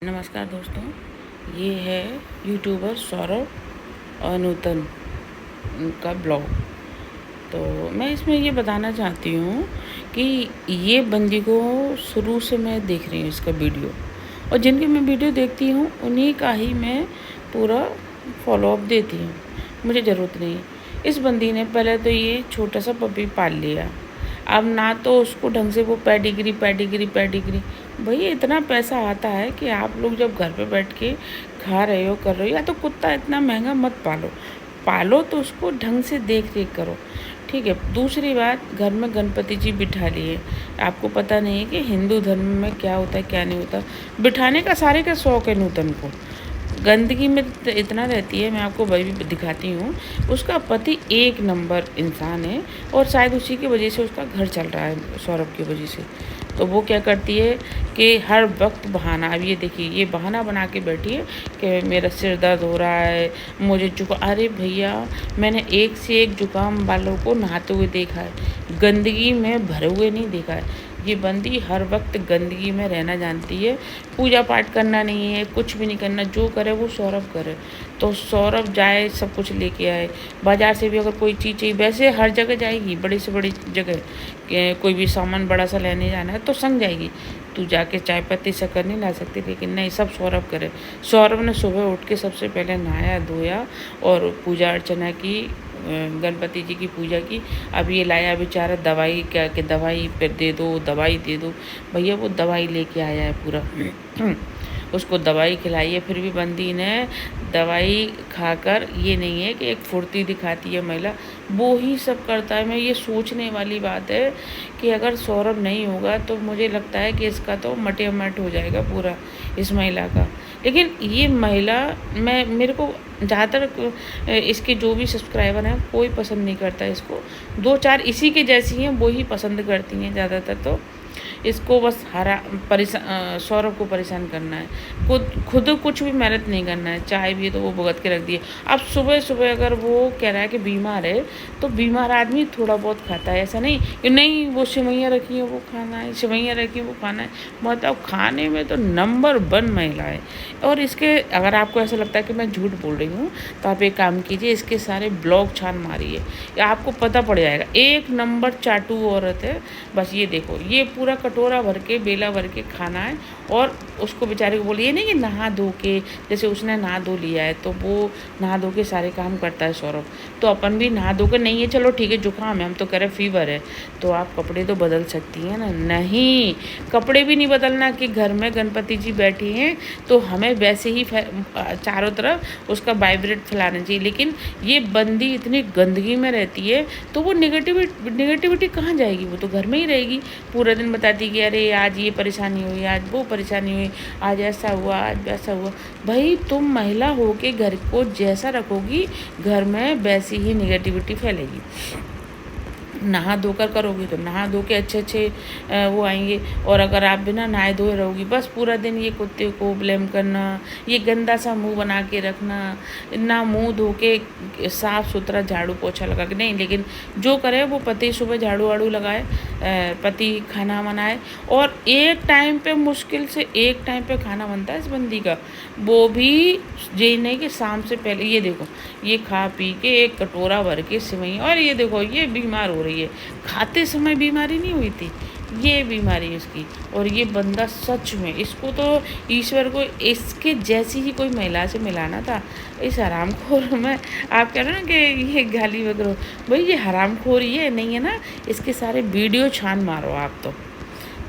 नमस्कार दोस्तों, ये है यूट्यूबर सौरभ और नूतन का ब्लॉग। तो मैं इसमें ये बताना चाहती हूँ कि ये बंदी को शुरू से मैं देख रही हूँ इसका वीडियो, और जिनकी मैं वीडियो देखती हूँ उन्हीं का ही मैं पूरा फॉलोअप देती हूँ। मुझे ज़रूरत नहीं है। इस बंदी ने पहले तो ये छोटा सा पपी पाल लिया, अब ना तो उसको ढंग से वो पेडिग्री भाई इतना पैसा आता है कि आप लोग जब घर पे बैठ के खा रहे हो कर रहे हो, या तो कुत्ता इतना महंगा मत पालो तो उसको ढंग से देख रेख करो, ठीक है। दूसरी बात, घर में गणपति जी बिठा लिए। आपको पता नहीं है कि हिंदू धर्म में क्या होता है क्या नहीं होता। बिठाने का सारे का शौक है नूतन को। गंदगी में इतना रहती है, मैं आपको वही भी दिखाती हूँ। उसका पति एक नंबर इंसान है, और शायद उसी की वजह से उसका घर चल रहा है, सौरभ की वजह से। तो वो क्या करती है कि हर वक्त बहाना, अब ये देखिए ये बहाना बना के बैठी है कि मेरा सिर दर्द हो रहा है, मुझे अरे भैया, मैंने एक से एक जुकाम वालों को नहाते हुए देखा है, गंदगी में भरे हुए नहीं देखा है। ये बंदी हर वक्त गंदगी में रहना जानती है। पूजा पाठ करना नहीं है, कुछ भी नहीं करना, जो करे वो सौरभ करे। तो सौरभ जाए, सब कुछ लेके आए। बाज़ार से भी अगर कोई चीज़ चाहिए, वैसे हर जगह जाएगी, बड़ी से बड़ी जगह कोई भी सामान बड़ा सा लेने जाना है तो संग जाएगी। तू जाके चाय पत्ती शक्कर नहीं ला सकती, लेकिन नहीं, सब सौरभ करे। सौरभ ने सुबह उठ के सबसे पहले नहाया धोया और पूजा अर्चना की, गणपति जी की पूजा की। अब ये लाया बेचारा दवाई, क्या कि दवाई पे दे दो भैया, वो दवाई लेके आया है पूरा। उसको दवाई खिलाई है, फिर भी बंदी ने दवाई खाकर, ये नहीं है कि एक फुर्ती दिखाती है महिला, वो ही सब करता है। मैं ये सोचने वाली बात है कि अगर सौरभ नहीं होगा तो मुझे लगता है कि इसका तो मटे-मट हो जाएगा पूरा, इस महिला का। लेकिन ये महिला, मेरे को ज़्यादातर इसके जो भी सब्सक्राइबर हैं कोई पसंद नहीं करता इसको। 2-4 इसी के जैसी हैं, वो ही पसंद करती हैं ज़्यादातर। तो इसको बस सौरभ को परेशान करना है। खुद कुछ भी मेहनत नहीं करना है। चाय भी तो वो भुगत के रख दी है। अब सुबह अगर वो कह रहा है कि बीमार है, तो बीमार आदमी थोड़ा बहुत खाता है, ऐसा नहीं कि नहीं वो सेवइयाँ रखी हैं वो खाना है, सेवइयाँ रखी हैं वो खाना है। मतलब खाने में तो नंबर 1 महिला है। और इसके, अगर आपको ऐसा लगता है कि मैं झूठ बोल रही हूँ, तो आप एक काम कीजिए, इसके सारे ब्लॉग छान मारिए, या आपको पता पड़ जाएगा। एक नंबर चाटू औरत है। बस ये देखो, ये पूरा कटोरा भर के, बेला भर के खाना है, और उसको बेचारे को बोलिए नहीं कि नहा धो के, जैसे उसने नहा धो लिया है तो वो नहा धो के सारे काम करता है सौरभ। तो अपन भी नहा धो के, नहीं है चलो ठीक है जुकाम है, हम तो कह रहे फीवर है, तो आप कपड़े तो बदल सकती हैं ना। नहीं, कपड़े भी नहीं बदलना कि घर में गणपति जी बैठे हैं तो हमें वैसे ही चारों तरफ उसका वाइब्रेट फैलाना चाहिए। लेकिन ये बंदी इतनी गंदगी में रहती है, तो वो निगेटिविटी कहाँ जाएगी? वो तो घर में ही रहेगी, पूरा दिन बताती कि अरे आज ये परेशानी हुई, आज वो परेशानी हुई, आज ऐसा हुआ, आज वैसा हुआ। भाई तुम महिला हो के घर को जैसा रखोगी, घर में वैसी ही निगेटिविटी फैलेगी। नहा धोकर करोगी तो नहा धो के अच्छे वो आएंगे, और अगर आप बिना नहाए धोए रहोगी, बस पूरा दिन ये कुत्ते को ब्लेम करना, ये गंदा सा मुंह बना के रखना, ना मुंह धो के साफ़ सुथरा झाड़ू पोछा लगा के, नहीं। लेकिन जो करे वो पति सुबह झाड़ू वाड़ू लगाए, पति खाना बनाए, और एक टाइम पे, मुश्किल से एक टाइम पे खाना बनता है इस बंदी का, वो भी ये नहीं कि शाम से पहले। ये देखो, ये खा पी के एक कटोरा भर के सेवई, और ये देखो ये बीमार हो रही है। खाते समय बीमारी नहीं हुई थी, ये बीमारी है इसकी। और ये बंदा सच में, इसको तो ईश्वर को इसके जैसी ही कोई महिला से मिलाना था। इस हरामखोर में, आप कह रहे हो ना कि ये गाली वगैरह, भाई ये हरामखोर ये नहीं है ना, इसके सारे वीडियो छान मारो आप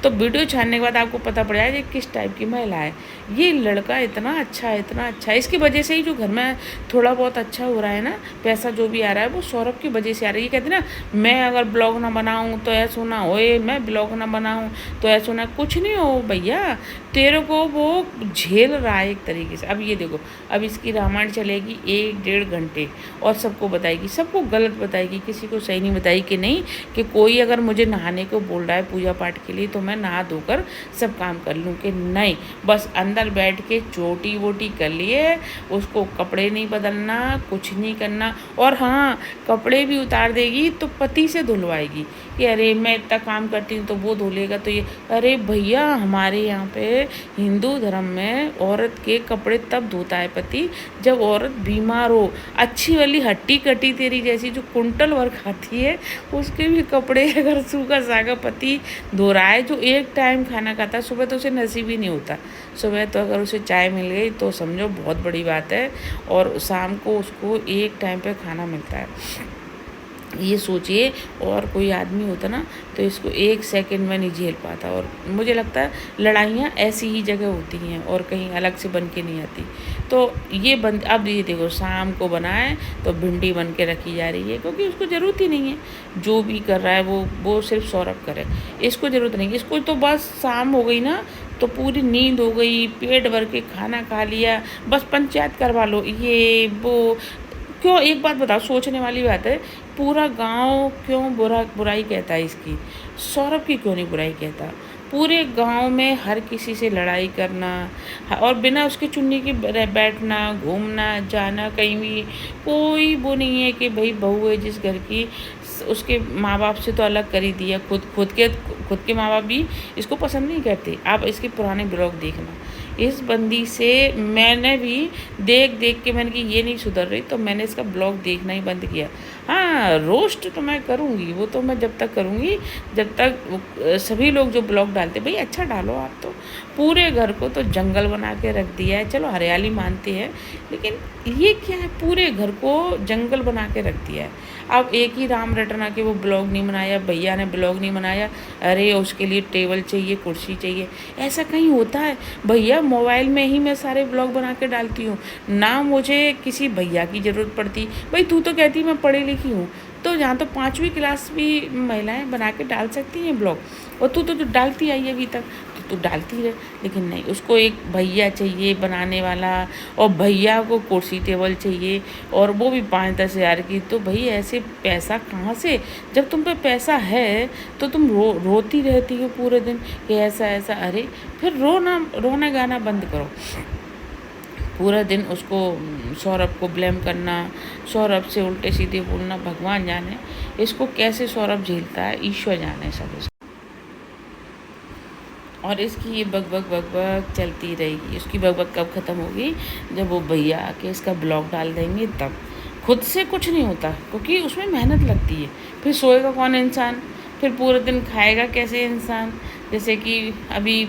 तो वीडियो छानने के बाद आपको पता पड़ जाएगा ये किस टाइप की महिला है। ये लड़का इतना अच्छा है, इसकी वजह से ही जो घर में थोड़ा बहुत अच्छा हो रहा है ना, पैसा जो भी आ रहा है वो सौरभ की वजह से आ रहा है। ये कहते ना, मैं अगर ब्लॉग ना बनाऊं तो ऐसा होना, ओए मैं ब्लॉग ना बनाऊं तो ऐसा होना। कुछ नहीं हो भैया, तेरे को वो झेल रहा है एक तरीके से। अब ये देखो, अब इसकी रामायण चलेगी 1-1.5 घंटे, और सबको बताएगी, सबको गलत बताएगी, किसी को सही नहीं बताएगी कि नहीं, कि कोई अगर मुझे नहाने को बोल रहा है पूजा पाठ के लिए तो मैं नहा धोकर सब काम कर लूँ, कि नहीं बस अंदर बैठ के चोटी वोटी कर लिए, उसको कपड़े नहीं बदलना, कुछ नहीं करना। और हाँ, कपड़े भी उतार देगी तो पति से धुलवाएगी कि अरे मैं इतना काम करती हूँ तो वो धो लेगा, तो ये अरे भैया हमारे यहाँ पे हिंदू धर्म में औरत के कपड़े तब धोता है पति जब औरत बीमार हो। अच्छी वाली हट्टी कटी तेरी जैसी जो कुंटल भर खाती है उसके भी कपड़े अगर सूखा सागा पति धो रहा है, जो एक टाइम खाना खाता है, सुबह तो उसे नसीब ही नहीं होता, सुबह तो अगर उसे चाय मिल गई तो समझो बहुत बड़ी बात है, और शाम को उसको एक टाइम पे खाना मिलता है। ये सोचिए, और कोई आदमी होता ना तो इसको एक सेकंड में नहीं झेल पाता। और मुझे लगता है लड़ाइयाँ ऐसी ही जगह होती हैं और कहीं अलग से बन के नहीं आती। तो ये बन, अब ये देखो शाम को बनाए तो भिंडी बन के रखी जा रही है, क्योंकि उसको ज़रूरत ही नहीं है, जो भी कर रहा है वो सिर्फ सौरभ करे, इसको ज़रूरत नहीं। इसको तो बस शाम हो गई ना तो पूरी नींद हो गई, पेट भर के खाना खा लिया, बस पंचायत करवा लो, ये वो। क्यों, एक बात बताओ, सोचने वाली बात है, पूरा गांव क्यों बुराई कहता है इसकी, सौरभ की क्यों नहीं बुराई कहता? पूरे गांव में हर किसी से लड़ाई करना और बिना उसके चुन्नी के बैठना, घूमना जाना कहीं भी, कोई वो नहीं है कि भाई बहू है जिस घर की, उसके माँ बाप से तो अलग कर ही दिया, खुद के माँ बाप भी इसको पसंद नहीं करते। आप इसके पुराने ब्लॉग देखना, इस बंदी से मैंने भी देख देख के मैंने कि ये नहीं सुधर रही, तो मैंने इसका ब्लॉग देखना ही बंद किया। हाँ, रोस्ट तो मैं करूँगी, वो तो मैं जब तक करूँगी जब तक सभी लोग जो ब्लॉग डालते, भाई अच्छा डालो, आप तो पूरे घर को तो जंगल बना के रख दिया है, चलो हरियाली मानते हैं, लेकिन ये क्या है, पूरे घर को जंगल बना के रख दिया है। अब एक ही राम रटना के वो ब्लॉग नहीं बनाया, भैया ने ब्लॉग नहीं बनाया, अरे उसके लिए टेबल चाहिए, कुर्सी चाहिए, ऐसा कहीं होता है? भैया मोबाइल में ही मैं सारे ब्लॉग बना के डालती हूँ ना, मुझे किसी भैया की ज़रूरत पड़ती। भाई तू तो कहती मैं पढ़ी लिखी हूँ, तो यहाँ तो 5वीं क्लास भी महिलाएं बना के डाल सकती हैं ब्लॉग, और तू तो जो डालती आई है अभी तक, तो तू डालती रहे। लेकिन नहीं, उसको एक भैया चाहिए बनाने वाला, और भैया को कुर्सी टेबल चाहिए, और वो भी 5-10 हज़ार की। तो भाई ऐसे पैसा कहाँ से, जब तुम पे पैसा है तो तुम रोती रहती हो पूरे दिन कि ऐसा ऐसा। अरे फिर रोना गाना बंद करो, पूरा दिन उसको सौरभ को ब्लेम करना, सौरभ से उल्टे सीधे बोलना, भगवान जाने इसको कैसे सौरभ झेलता है, ईश्वर जाने सब इसको। और इसकी ये बक चलती रहेगी। उसकी बक कब ख़त्म होगी? जब वो भैया आके इसका ब्लॉग डाल देंगे तब। खुद से कुछ नहीं होता, क्योंकि उसमें मेहनत लगती है। फिर सोएगा कौन इंसान, फिर पूरे दिन खाएगा कैसे इंसान? जैसे कि अभी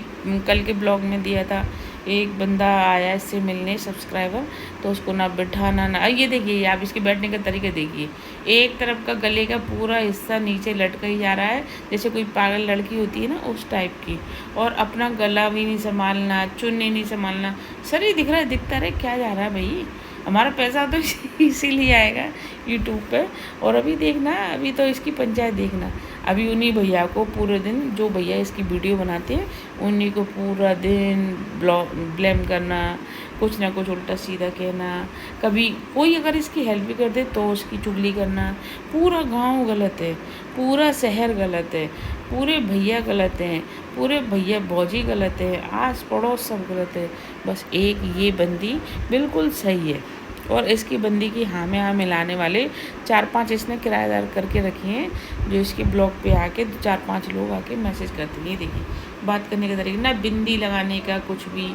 कल के ब्लॉग में दिया था, एक बंदा आया इससे मिलने, सब्सक्राइबर, तो उसको ना बिठाना ना, ये देखिए आप इसके बैठने का तरीका देखिए, एक तरफ का गले का पूरा हिस्सा नीचे लटका ही जा रहा है, जैसे कोई पागल लड़की होती है ना उस टाइप की। और अपना गला भी नहीं संभालना, चुन्नी नहीं संभालना, शरीर दिख रहा है, दिखता रहे, क्या जा रहा है भाई? हमारा पैसा तो इसीलिए आएगा यूट्यूब पे। और अभी देखना, अभी तो इसकी पंचायत देखना, अभी उन्हीं भैया को पूरे दिन, जो भैया इसकी वीडियो बनाते हैं उन्हीं को पूरा दिन ब्लेम करना, कुछ ना कुछ उल्टा सीधा कहना, कभी कोई अगर इसकी हेल्प भी कर दे तो उसकी चुगली करना। पूरा गांव गलत है, पूरा शहर गलत है, पूरे भैया गलत हैं, पूरे भैया भौजी गलत है, आस पड़ोस सब गलत है, बस एक ये बंदी बिल्कुल सही है। और इसकी बंदी की हाँ में हाँ मिलाने वाले 4-5 इसने किराएदार करके रखे हैं, जो इसके ब्लॉग पे आके 4-5 लोग आके मैसेज करते हैं। देखिए बात करने का तरीका, ना बिंदी लगाने का कुछ भी।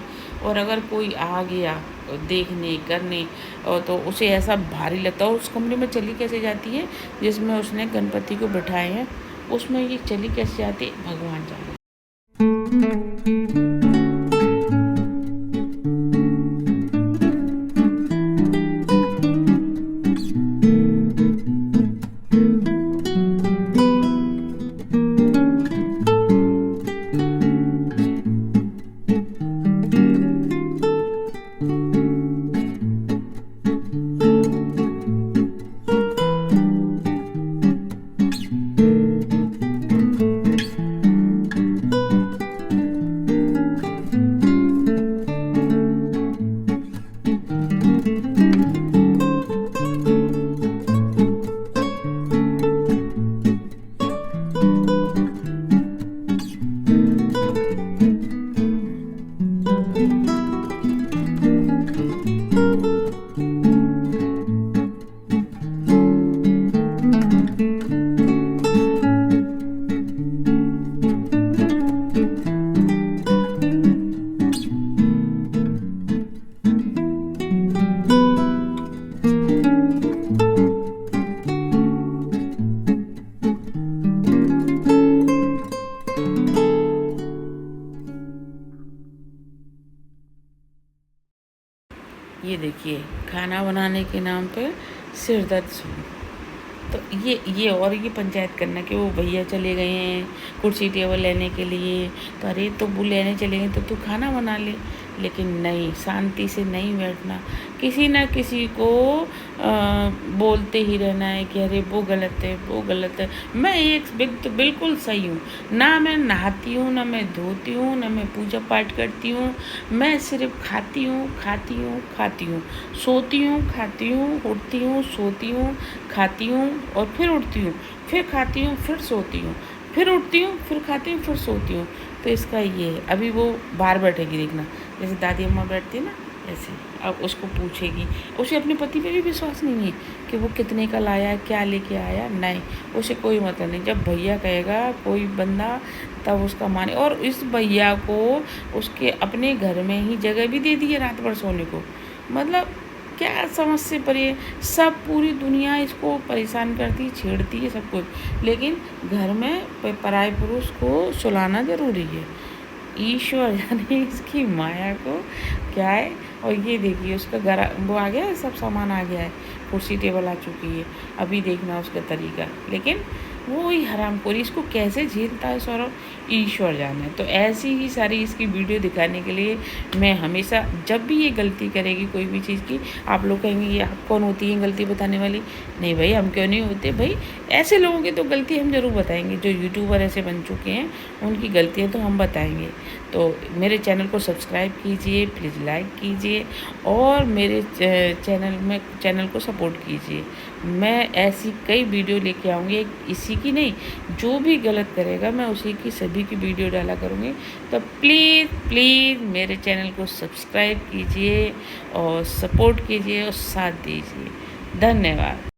और अगर कोई आ गया देखने करने और तो उसे ऐसा भारी लगता है, और उस कमरे में चली कैसे जाती है जिसमें उसने गणपति को बिठाए हैं, उसमें ये चली कैसे जाती है भगवान जाने। ये देखिए, खाना बनाने के नाम पे सिर दर्द शुरू। तो ये पंचायत करना कि वो भैया चले गए हैं कुर्सी टेबल लेने के लिए, तो अरे तो वो लेने चले गए तो तू खाना बना ले। लेकिन नहीं, शांति से नहीं बैठना, किसी ना किसी को बोलते ही रहना है कि अरे वो गलत है, वो गलत है। मैं एक व्यक्ति बिल्कुल सही हूँ, ना मैं नहाती हूँ, ना मैं धोती हूँ, ना मैं पूजा पाठ करती हूँ। मैं सिर्फ खाती हूँ, खाती हूँ, खाती हूँ, सोती हूँ, खाती हूँ, उठती हूँ, सोती हूँ, खाती हूँ और फिर उठती हूँ, फिर खाती हूँ, फिर सोती हूँ, फिर उठती हूँ, फिर खाती हूँ, फिर सोती हूँ। तो इसका ये है। अभी वो बाहर बैठेगी, देखना, जैसे दादी अम्मा बैठती है ना, ऐसे। अब उसको पूछेगी, उसे अपने पति पे भी विश्वास नहीं है कि वो कितने का लाया, क्या लेके आया, नहीं, उसे कोई मतलब नहीं। जब भैया कहेगा कोई बंदा तब उसका माने। और इस भैया को उसके अपने घर में ही जगह भी दे दी है रात भर सोने को। मतलब क्या समझ से परे है। सब पूरी दुनिया इसको परेशान करती, छेड़ती है सब कुछ, लेकिन घर में पराए पुरुष को सुलाना ज़रूरी है। ईश्वर जाने इसकी माया को क्या है। और ये देखिए, उसका घर वो आ गया है, सब सामान आ गया है, कुर्सी टेबल आ चुकी है। अभी देखना उसका तरीका। लेकिन वो ही हरामखोरी इसको कैसे झेलता है सौरभ, ईश्वर जाने। तो ऐसी ही सारी इसकी वीडियो दिखाने के लिए मैं हमेशा, जब भी ये गलती करेगी कोई भी चीज़ की, आप लोग कहेंगे ये आप कौन होती है गलती बताने वाली। नहीं भाई, हम क्यों नहीं होते भाई। ऐसे लोगों की तो गलती हम ज़रूर बताएंगे, जो यूट्यूबर ऐसे बन चुके हैं उनकी गलतियाँ तो हम बताएंगे। तो मेरे चैनल को सब्सक्राइब कीजिए, प्लीज़ लाइक कीजिए और मेरे चैनल को सपोर्ट कीजिए। मैं ऐसी कई वीडियो लेके आऊँगी, इसी की नहीं, जो भी गलत करेगा मैं उसी की सभी की वीडियो डाला करूँगी। तो प्लीज़ प्लीज़ मेरे चैनल को सब्सक्राइब कीजिए और सपोर्ट कीजिए और साथ दीजिए। धन्यवाद।